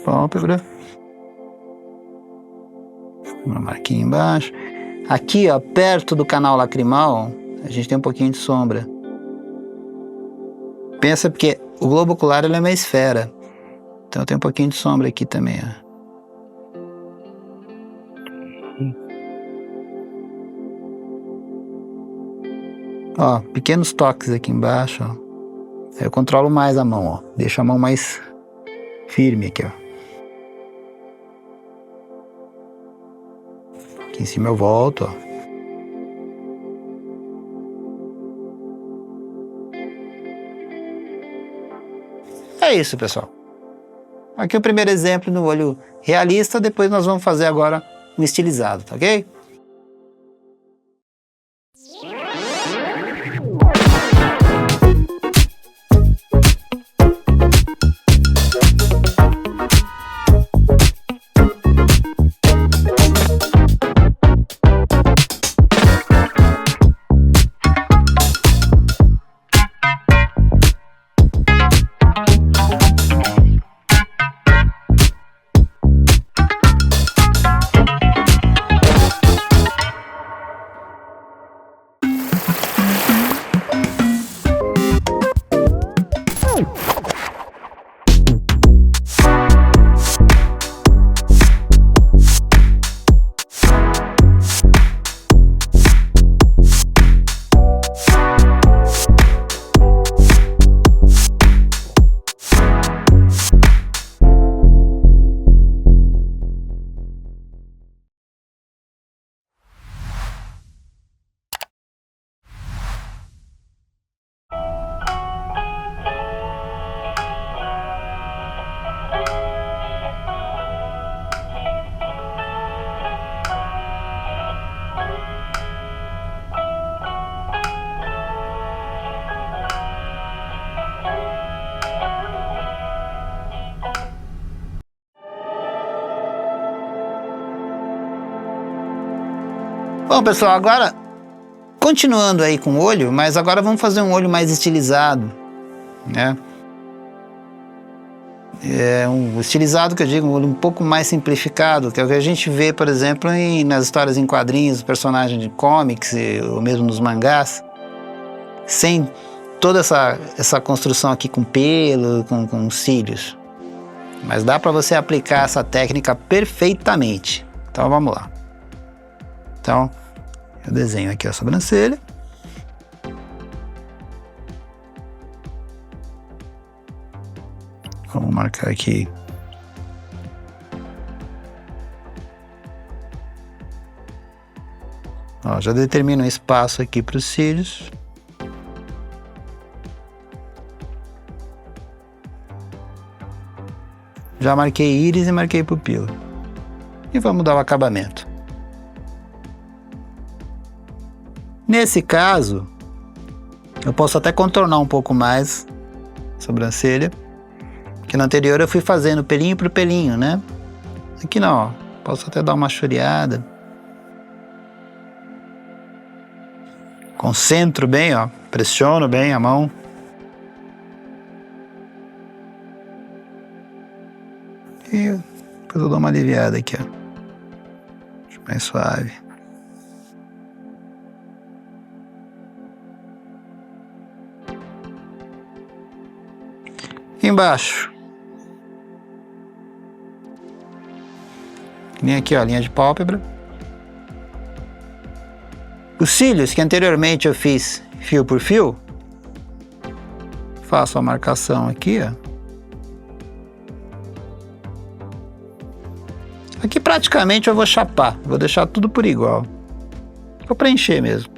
Pálpebra. Uma marquinha embaixo. Aqui, ó, perto do canal lacrimal, a gente tem um pouquinho de sombra. Pensa porque o globo ocular, ele é uma esfera. Então tem um pouquinho de sombra aqui também, ó. Ó, pequenos toques aqui embaixo, ó. Eu controlo mais a mão, ó. Deixo a mão mais firme aqui, ó. Aqui em cima eu volto, ó. É isso, pessoal. Aqui o primeiro exemplo no olho realista, depois nós vamos fazer agora um estilizado, tá ok? Bom, pessoal, agora continuando aí com o olho, mas agora vamos fazer um olho mais estilizado, né? É um estilizado que eu digo, um olho um pouco mais simplificado, que é o que a gente vê, por exemplo, nas histórias em quadrinhos, personagens de comics, ou mesmo nos mangás, sem toda essa construção aqui com pelo, com cílios. Mas dá para você aplicar essa técnica perfeitamente. Então vamos lá. Então, eu desenho aqui a sobrancelha. Vamos marcar aqui. Ó, já determino um espaço aqui para os cílios. Já marquei íris e marquei pupila. E vamos dar o acabamento. Nesse caso, eu posso até contornar um pouco mais a sobrancelha. Que no anterior eu fui fazendo pelinho por pelinho, né? Aqui não, ó. Posso até dar uma choreada. Concentro bem, ó. Pressiono bem a mão. E depois eu dou uma aliviada aqui, ó. Deixa mais suave. Embaixo. Vem aqui, ó, linha de pálpebra. Os cílios, que anteriormente eu fiz fio por fio, faço a marcação aqui, ó. Aqui praticamente eu vou chapar, vou deixar tudo por igual. Vou preencher mesmo.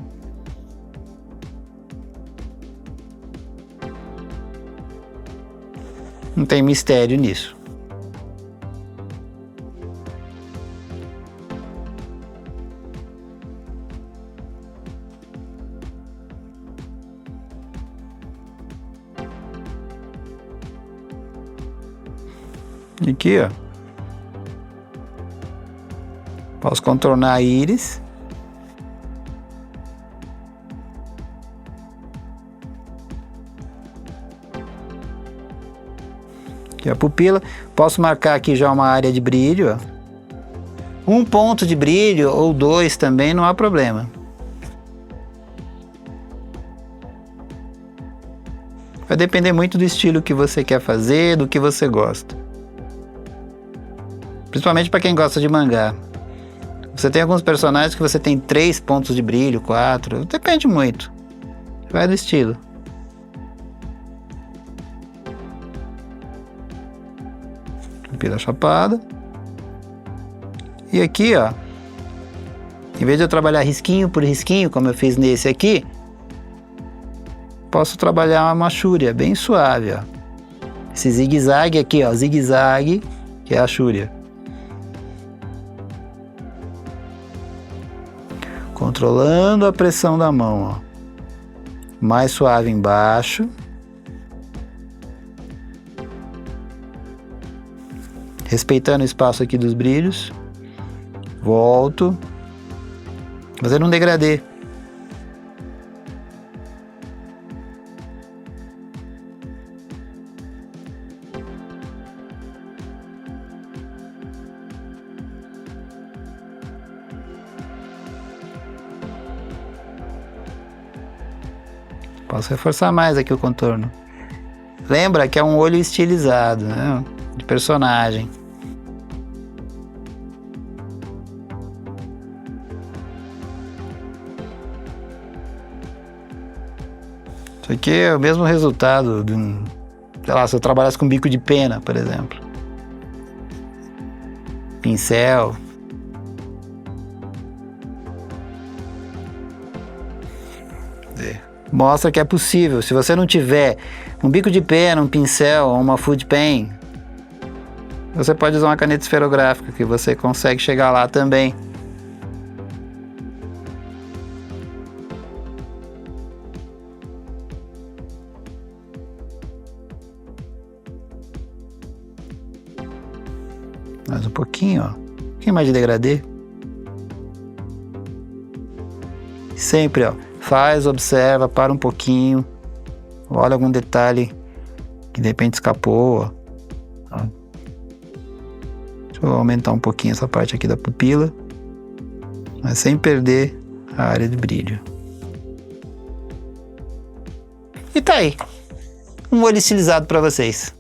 Não tem mistério nisso. E aqui, ó. Posso contornar a íris. Aqui a pupila. Posso marcar aqui já uma área de brilho, ó. Um ponto de brilho ou dois também não há problema. Vai depender muito do estilo que você quer fazer, do que você gosta. Principalmente para quem gosta de mangá. Você tem alguns personagens que você tem 3 pontos de brilho, 4. Depende muito. Vai do estilo. Pupila chapada. E aqui, ó. Em vez de eu trabalhar risquinho por risquinho, como eu fiz nesse aqui, posso trabalhar uma machúria bem suave, ó. Esse zigue-zague aqui, ó. Zigue-zague, que é a chúria. Controlando a pressão da mão, ó. Mais suave embaixo. Respeitando o espaço aqui dos brilhos. Volto. Fazendo um degradê. Posso reforçar mais aqui o contorno. Lembra que é um olho estilizado, né? De personagem. Isso aqui é o mesmo resultado de um... Sei lá, se eu trabalhasse com bico de pena, por exemplo. Pincel. Mostra que é possível. Se você não tiver um bico de pena, um pincel ou uma food pen, você pode usar uma caneta esferográfica que você consegue chegar lá também. Mais um pouquinho, ó. Um pouquinho mais de degradê. Sempre, ó, faz, observa, para um pouquinho, olha algum detalhe que de repente escapou, ó. Deixa eu aumentar um pouquinho essa parte aqui da pupila, mas sem perder a área de brilho. E tá aí, um olho estilizado para vocês.